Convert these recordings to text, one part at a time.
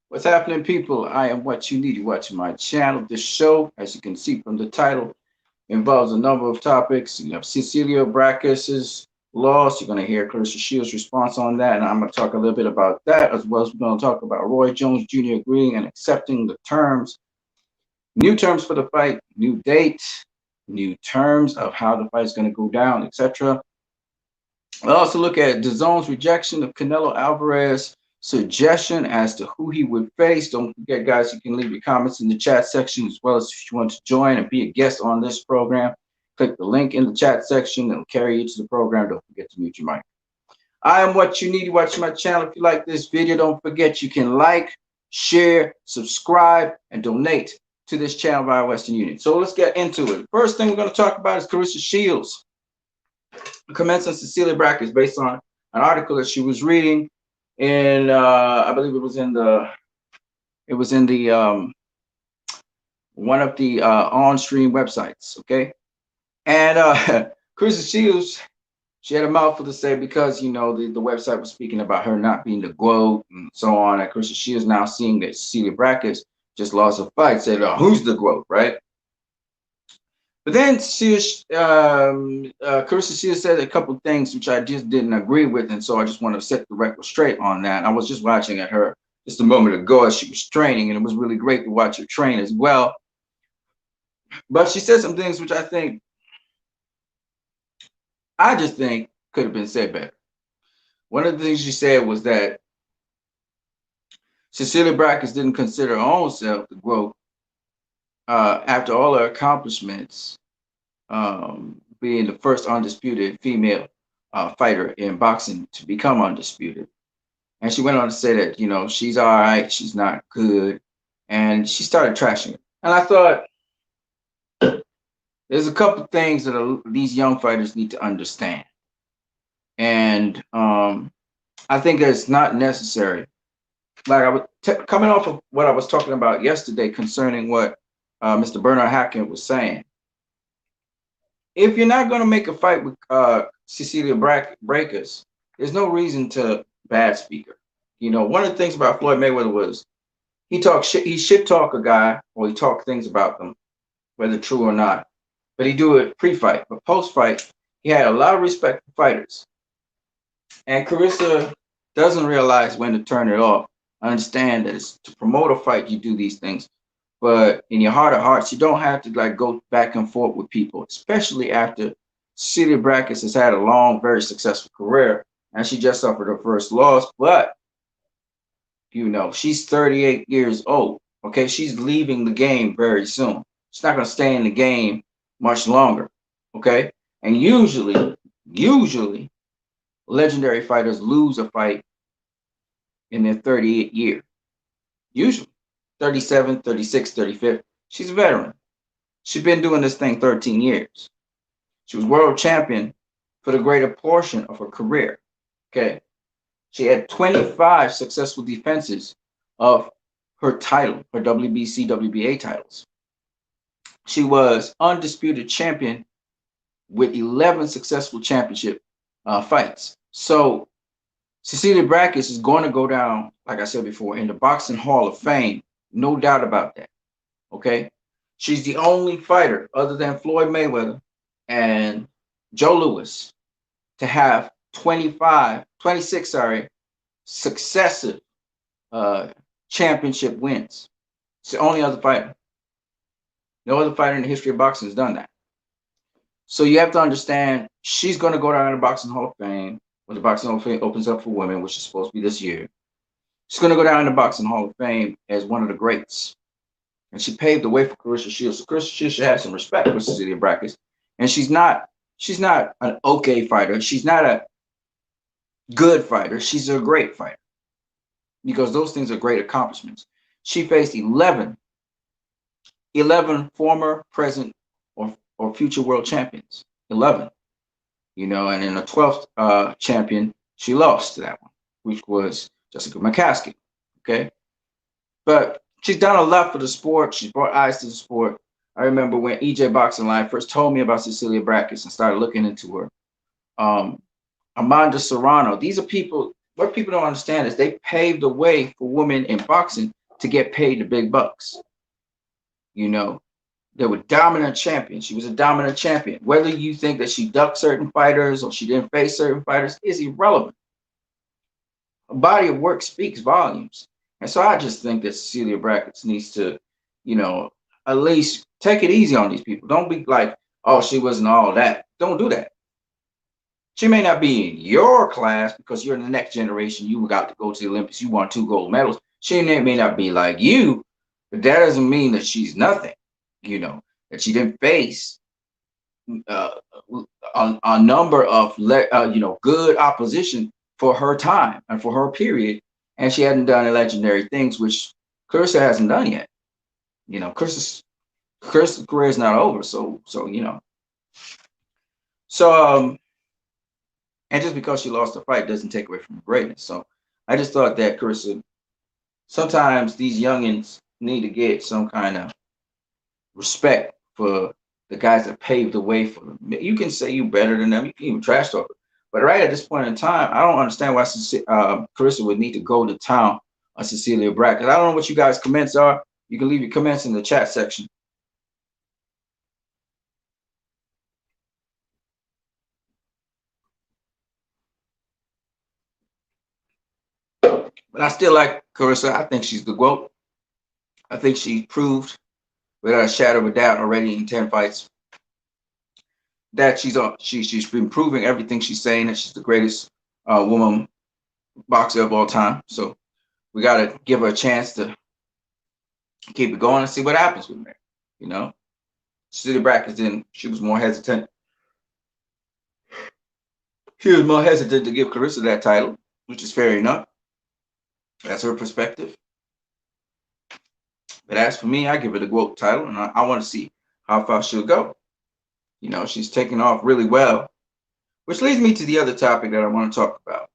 What's happening, people? I am what you need. You're watching my channel. This show, as you can see from the title, involves a number of topics. You have Cecilia Braekus's loss. You're going to hear Clarissa Shields' response on that, and I'm going to talk a little bit about that, as well as we're going to talk about Roy Jones Jr. agreeing and accepting the terms, new terms for the fight, new date, new terms of how the fight is going to go down, etc. We'll also look at DAZN's rejection of Canelo Alvarez suggestion as to who he would face. Don't forget, guys, you can leave your comments in the chat section, as well as if you want to join and be a guest on this program. Click the link in the chat section. It'll carry you to the program. Don't forget to mute your mic. I am what you need. Watch my channel. If you like this video, don't forget you can like, share, subscribe, and donate to this channel via Western Union. So let's get into it. First thing we're going to talk about is Clarissa Shields. Comments on Cecilia Braekus based on an article that she was reading, and I believe it was in the one of the on-stream websites. Okay, and Clarissa Shields, she had a mouthful to say because the website was speaking about her not being the GOAT and so on. And Clarissa Shields now seeing that Cecilia Braekus just lost a fight, said, "Who's the GOAT?" Right? But then Clarissa Shields said a couple of things which I just didn't agree with, and so I just want to set the record straight on that. I was just watching at her just a moment ago as she was training, and it was really great to watch her train as well. But she said some things which I just think could have been said better. One of the things she said was that Cecilia Braekus didn't consider her own self the GOAT after all her accomplishments, being the first undisputed female fighter in boxing to become undisputed. And she went on to say that, she's all right, she's not good. And she started trashing it. And I thought, there's a couple of things that these young fighters need to understand. And I think that it's not necessary. Like I was coming off of what I was talking about yesterday concerning what Mr. Bernard Hackett was saying. If you're not going to make a fight with Cecilia Braekus, there's no reason to bad speak her. One of the things about Floyd Mayweather was he shit talk a guy, or he talk things about them, whether true or not. But he do it pre-fight. But post-fight, he had a lot of respect for fighters. And Clarissa doesn't realize when to turn it off. I understand that it's to promote a fight, you do these things. But in your heart of hearts, you don't have to go back and forth with people, especially after Cecilia Braekus has had a long, very successful career, and she just suffered her first loss. But she's 38 years old. Okay, she's leaving the game very soon. She's not going to stay in the game much longer. Okay, and usually, legendary fighters lose a fight in their 38th year. Usually. 37, 36, 35. She's a veteran. She's been doing this thing 13 years. She was world champion for the greater portion of her career. Okay. She had 25 successful defenses of her title, her WBC, WBA titles. She was undisputed champion with 11 successful championship fights. So Cecilia Braekus is going to go down, like I said before, in the Boxing Hall of Fame. No doubt about that. Okay. She's the only fighter other than Floyd Mayweather and Joe Louis to have 26 successive championship wins. It's the only other fighter. No other fighter in the history of boxing has done that. So you have to understand, she's going to go down to the Boxing Hall of Fame when the Boxing Hall of Fame opens up for women, which is supposed to be this year. She's going to go down in the Boxing Hall of Fame as one of the greats. And she paved the way for Clarissa Shields. So Clarissa Shields should have some respect for Cecilia Braekus. And she's not an okay fighter. She's not a good fighter. She's a great fighter. Because those things are great accomplishments. She faced 11 former, present, or future world champions. 11. And in the 12th champion, she lost to that one, which was Jessica McCaskey. Okay. But she's done a lot for the sport. She's brought eyes to the sport. I remember when EJ Boxing Live first told me about Cecilia Braekus and started looking into her. Amanda Serrano. These are people, what people don't understand is they paved the way for women in boxing to get paid the big bucks. You know, they were dominant champions. She was a dominant champion. Whether you think that she ducked certain fighters or she didn't face certain fighters is irrelevant. A body of work speaks volumes. And so I just think that Cecilia Braekus needs to, you know, at least take it easy on these people. Don't be like, oh, she wasn't all that. Don't do that. She may not be in your class because you're in the next generation. You got to go to the Olympics. You won 2 gold medals. She may not be like you, but that doesn't mean that she's nothing. You know, that she didn't face uh, a number of good opposition for her time and for her period, and she hadn't done legendary things, which Clarissa hasn't done yet. You know, Clarissa's career is not over, so so and just because she lost the fight doesn't take away from her greatness. So I just thought that Clarissa, sometimes these youngins need to get some kind of respect for the guys that paved the way for them. You can say you better than them, you can even trash talk, but right at this point in time, I don't understand why Clarissa would need to go to town on Cecilia Braekus. I don't know what you guys' comments are. You can leave your comments in the chat section. But I still like Clarissa. I think she's the GOAT. I think she proved without a shadow of a doubt already in 10 fights that she's been proving everything she's saying, that she's the greatest woman boxer of all time. So we got to give her a chance to keep it going and see what happens with her. You know, Cecilia Braekus she was more hesitant. She was more hesitant to give Clarissa that title, which is fair enough. That's her perspective. But as for me, I give her the GOAT title, and I want to see how far she'll go. You know, she's taking off really well, which leads me to the other topic that I want to talk about.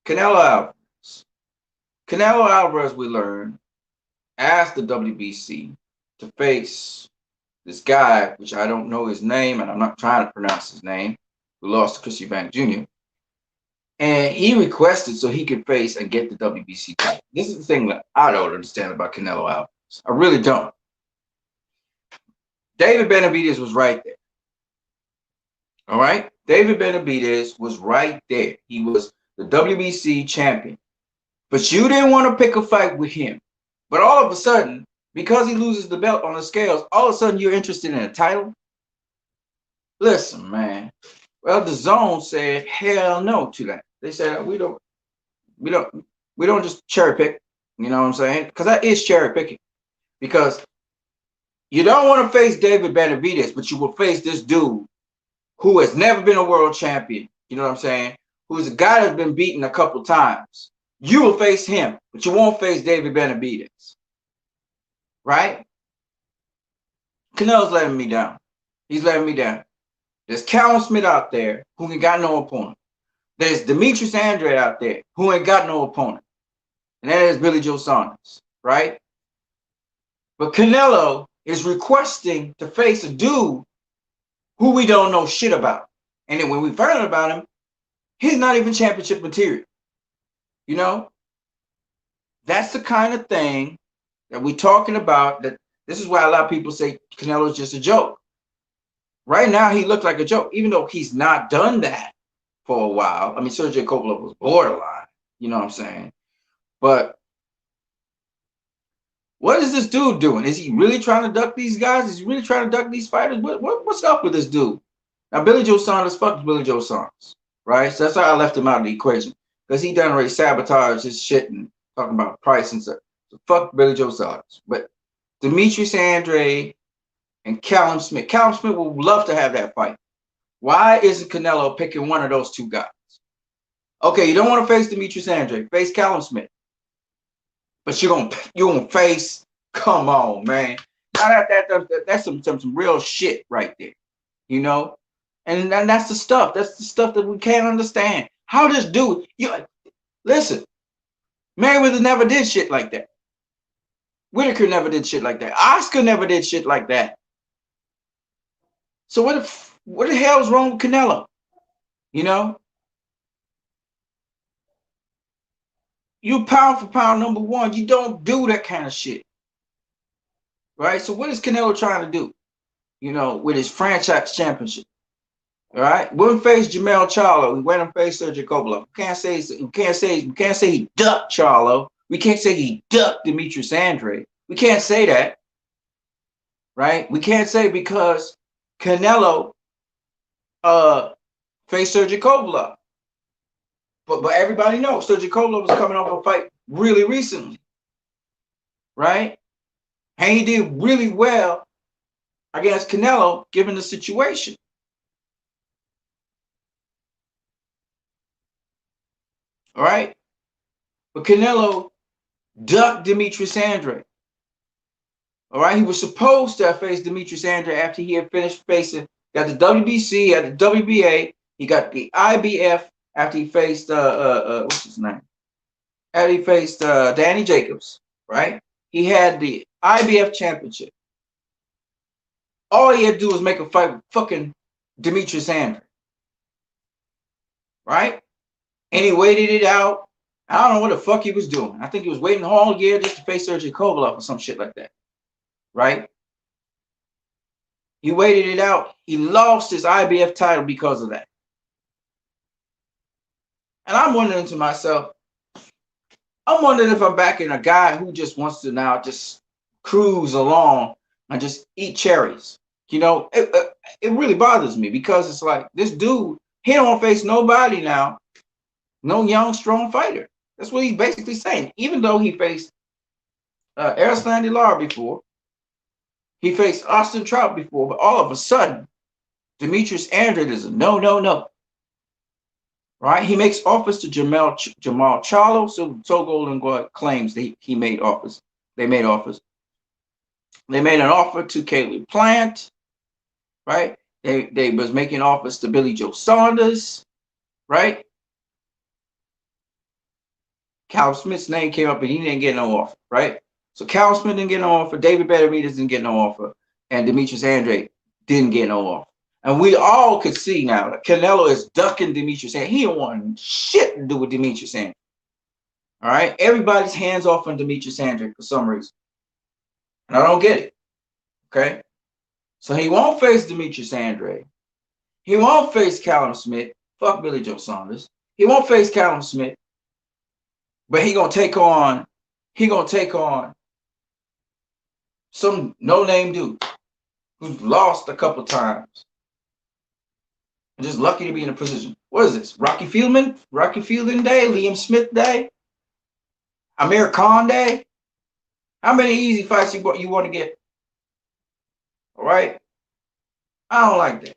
Canelo Alvarez. Canelo Alvarez, we learned, asked the WBC to face this guy, which I don't know his name, and I'm not trying to pronounce his name, who lost to Chris Eubank Jr. And he requested so he could face and get the WBC title. This is the thing that I don't understand about Canelo Alvarez. I really don't. David Benavidez was right there. All right? David Benavidez was right there. He was the WBC champion. But you didn't want to pick a fight with him. But all of a sudden, because he loses the belt on the scales, all of a sudden you're interested in a title? Listen, man. Well, the DAZN said hell no to that. They said we don't just cherry pick. You know what I'm saying? Because that is cherry picking. Because you don't want to face David Benavidez, but you will face this dude who has never been a world champion. You know what I'm saying? Who's a guy that's been beaten a couple times. You will face him, but you won't face David Benavidez. Right? Canelo's letting me down. He's letting me down. There's Callum Smith out there who ain't got no opponent. There's Demetrius Andrade out there who ain't got no opponent. And that is Billy Joe Saunders, right? But Canelo is requesting to face a dude who we don't know shit about. And then when we learn about him, he's not even championship material. You know? That's the kind of thing that we're talking about. That this is why a lot of people say Canelo's just a joke. Right now, he looked like a joke, even though he's not done that for a while. I mean, Sergey Kovalev was borderline, you know what I'm saying? But what is this dude doing? Is he really trying to duck these guys? Is he really trying to duck these fighters? What's up with this dude? Now, Billy Joe Saunders, fuck Billy Joe Saunders, right? So that's why I left him out of the equation, because he done already sabotaged his shit and talking about price and stuff. So fuck Billy Joe Saunders. But Demetrius Andrade and Callum Smith. Callum Smith would love to have that fight. Why isn't Canelo picking one of those two guys? Okay, you don't want to face Demetrius Andrade. Face Callum Smith. But you're gonna face. Come on, man. Now that's some real shit right there. You know, and that's the stuff. That's the stuff that we can't understand. How this dude? Listen. Mayweather never did shit like that. Whitaker never did shit like that. Oscar never did shit like that. So what the hell is wrong with Canelo? You know? You pound for pound number one. You don't do that kind of shit. Right? So what is Canelo trying to do? You know, with his franchise championship. All right. Wouldn't face Jamel Charlo. We went and faced Sergio Kovalev. We can't say he ducked Charlo. We can't say he ducked Demetrius Andre. We can't say that. Right? We can't say because Canelo faced Sergio Kovalev. But everybody knows Sergio Kovalev was coming off a fight really recently. Right? And he did really well against Canelo given the situation. All right. But Canelo ducked Demetrius Andre. All right. He was supposed to have faced Demetrius Andre after he had finished facing, got the WBC, got the WBA, he got the IBF after he faced what's his name? After he faced Danny Jacobs, right? He had the IBF championship. All he had to do was make a fight with fucking Demetrius Andre. Right? And he waited it out. I don't know what the fuck he was doing. I think he was waiting all year just to face Sergio Kovalev or some shit like that. Right? He waited it out. He lost his IBF title because of that. And I'm wondering to myself, I'm wondering if I'm backing a guy who just wants to now just cruise along and just eat cherries. You know, it really bothers me because it's like this dude, he don't face nobody now. No young, strong fighter. That's what he's basically saying. Even though he faced Erislandy Lara before, he faced Austin Trout before, but all of a sudden, Demetrius Andre is a no. Right? He makes offers to Jamal Charlo, so Golden Glove claims that he made offers. They made offers. They made an offer to Caleb Plant, right? They was making offers to Billy Joe Saunders, right? Callum Smith's name came up, but he didn't get no offer, right? So Callum Smith didn't get no offer. David Benavidez didn't get no offer. And Demetrius Andre didn't get no offer. And we all could see now that Canelo is ducking Demetrius Andre. He don't want shit to do with Demetrius Andre. All right? Everybody's hands off on Demetrius Andre for some reason. And I don't get it. Okay? So he won't face Demetrius Andre. He won't face Callum Smith. Fuck Billy Joe Saunders. He won't face Callum Smith. But he gonna take on some no-name dude who's lost a couple times. I'm just lucky to be in a position. What is this? Rocky Fielding Day? Liam Smith Day? Amir Khan Day? How many easy fights you want to get? All right? I don't like that.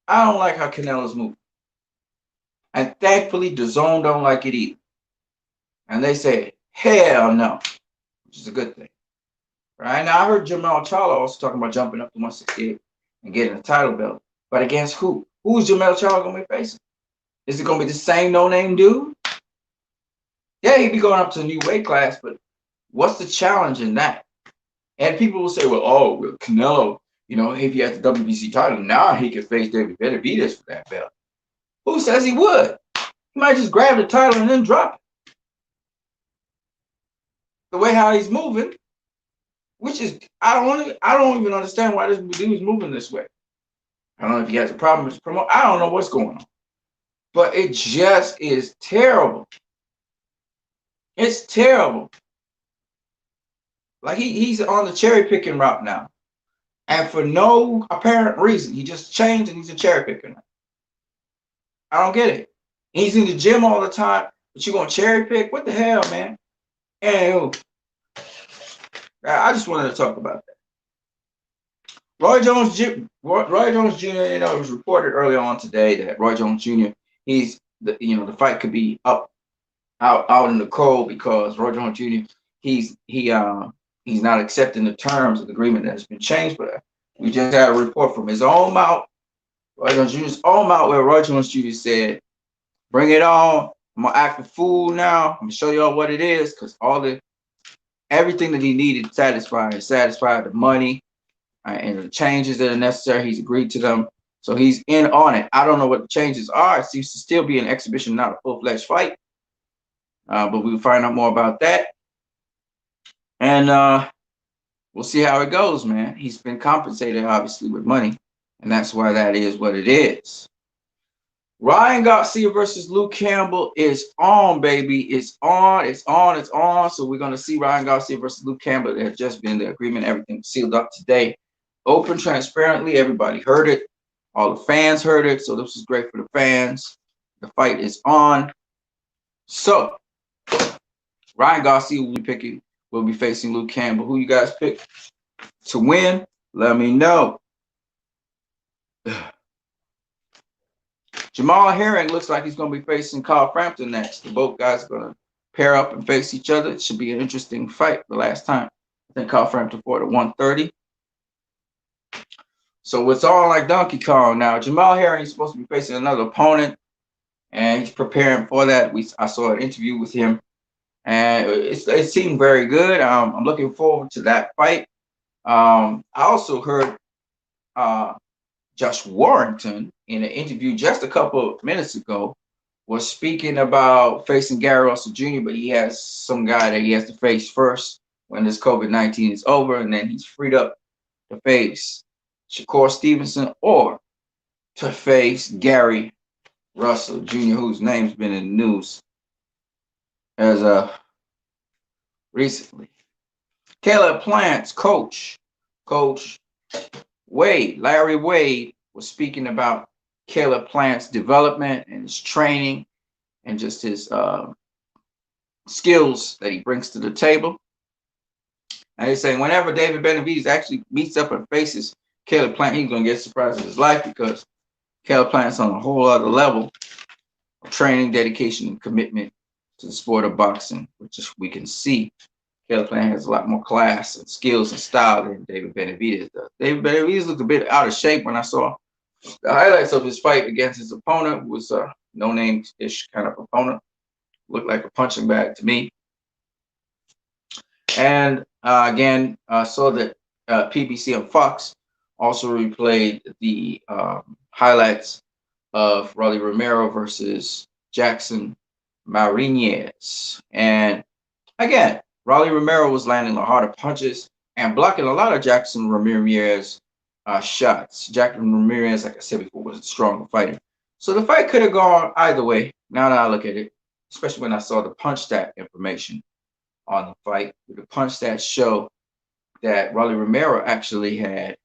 I don't like how Canelo's moving. And thankfully, DAZN don't like it either. And they say, hell no, which is a good thing. Right? Now, I heard Jamal Charlo also talking about jumping up to 168 and getting a title belt. But against who? Who's Jamal Charlo going to be facing? Is it going to be the same no-name dude? Yeah, he'd be going up to a new weight class, but what's the challenge in that? And people will say, well, Canelo, you know, if he has the WBC title, now he could face David Benavidez for that belt. Who says he would? He might just grab the title and then drop it. The way how he's moving, which is, I don't even understand why this dude is moving this way. I don't know if he has a problem with his promote. I don't know what's going on. But it just is terrible. It's terrible. Like he's on the cherry picking route now. And for no apparent reason, he just changed and he's a cherry picker now. I don't get it. He's in the gym all the time, but you're going to cherry pick? What the hell, man? And I just wanted to talk about that. Roy Jones Jr., you know, it was reported early on today that Roy Jones Jr., the fight could be out in the cold because Roy Jones Jr., he's not accepting the terms of the agreement that has been changed. But we just had a report from his own mouth, Roy Jones Jr.'s own mouth, where Roy Jones Jr. said, "Bring it on. I'm gonna act a fool now. I'm gonna show y'all what it is, because everything that he needed satisfied the money and the changes that are necessary. He's agreed to them, so he's in on it. I don't know what the changes are. It seems to still be an exhibition, not a full-fledged fight. But we'll find out more about that. And we'll see how it goes, man. He's been compensated, obviously, with money. And that's why that is what it is. Ryan Garcia versus Luke Campbell is on, baby. It's on, it's on, it's on. So we're going to see Ryan Garcia versus Luke Campbell. There has just been the agreement, everything sealed up today. Open transparently. Everybody heard it. All the fans heard it. So this is great for the fans. The fight is on. So Ryan Garcia will be facing Luke Campbell. Who you guys pick to win? Let me know. Jamal Herring looks like he's going to be facing Carl Frampton next. The both guys are going to pair up and face each other. It should be an interesting fight. The last time, I think Carl Frampton fought at 130. So it's all like Donkey Kong now. Jamal Herring is supposed to be facing another opponent, and he's preparing for that. I saw an interview with him, and it seemed very good. I'm looking forward to that fight. I also heard Josh Warrington in an interview just a couple of minutes ago was speaking about facing Gary Russell Jr., but he has some guy that he has to face first when this COVID-19 is over, and then he's freed up to face Shakur Stevenson or to face Gary Russell Jr., whose name's been in the news as recently. Caleb Plant's coach Wade, Larry Wade, was speaking about Caleb Plant's development and his training and just his skills that he brings to the table. And he's saying whenever David Benavidez actually meets up and faces Caleb Plant, he's going to get surprised in his life because Caleb Plant's on a whole other level of training, dedication, and commitment to the sport of boxing, which we can see. Caleb Plant has a lot more class and skills and style than David Benavidez does. David Benavidez looked a bit out of shape when I saw the highlights of his fight against his opponent, who was a no-name-ish kind of opponent. Looked like a punching bag to me. And again, I saw that PBC on Fox also replayed the highlights of Rolly Romero versus Jackson Marinez. And again, Rolly Romero was landing the harder punches and blocking a lot of Jackson Ramirez shots. Jackson Ramirez, like I said before, was a stronger fighter. So the fight could have gone either way. Now that I look at it, especially when I saw the punch stat information on the fight, the punch stats show that Rolly Romero actually had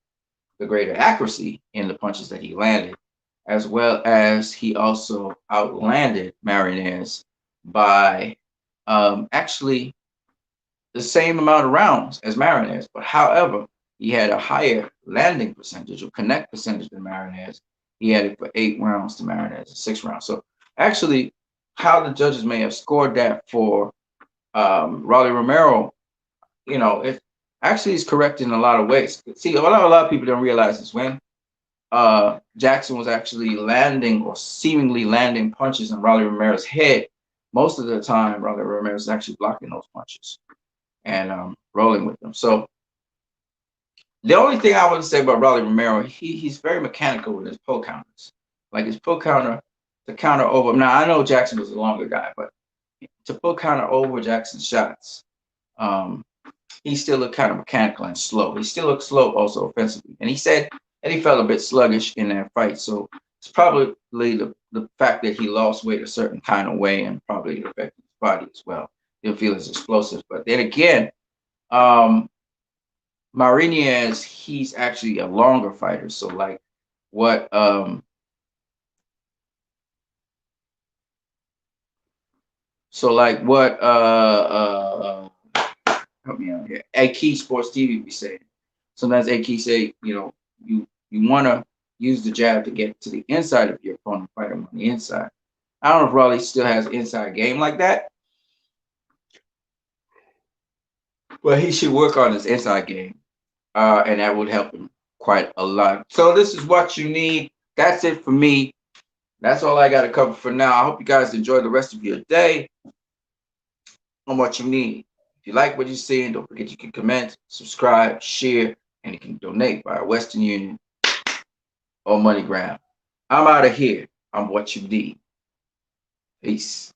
the greater accuracy in the punches that he landed, as well as he also outlanded Marinez by actually the same amount of rounds as Marinez, but however, he had a higher landing percentage or connect percentage than Marinez. He had it for 8 rounds to Marinez, 6 rounds. So actually, how the judges may have scored that for Rolly Romero, it actually is correct in a lot of ways. See, a lot of people don't realize is when Jackson was actually landing or seemingly landing punches in Rolly Romero's head, most of the time, Rolly Romero is actually blocking those punches and rolling with them. So the only thing I would say about Rolly Romero, he's very mechanical with his pull counters. Like his pull counter, to counter over. Now, I know Jackson was a longer guy, but to pull counter over Jackson's shots, he still looked kind of mechanical and slow. He still looked slow also offensively. And he said that he felt a bit sluggish in that fight. So it's probably the fact that he lost weight a certain kind of way and probably affected his body as well. He'll feel as explosive. But then again, Marinez, he's actually a longer fighter. So like what help me out here, AK Sports TV be saying. Sometimes AK say, you want to use the jab to get to the inside of your opponent, fight him on the inside. I don't know if Rolly still has an inside game like that, but he should work on his inside game, and that would help him quite a lot. So this is what you need. That's it for me. That's all I got to cover for now. I hope you guys enjoy the rest of your day on what you need. If you like what you're seeing, don't forget you can comment, subscribe, share, and you can donate via Western Union or MoneyGram. I'm out of here. I'm what you need. Peace.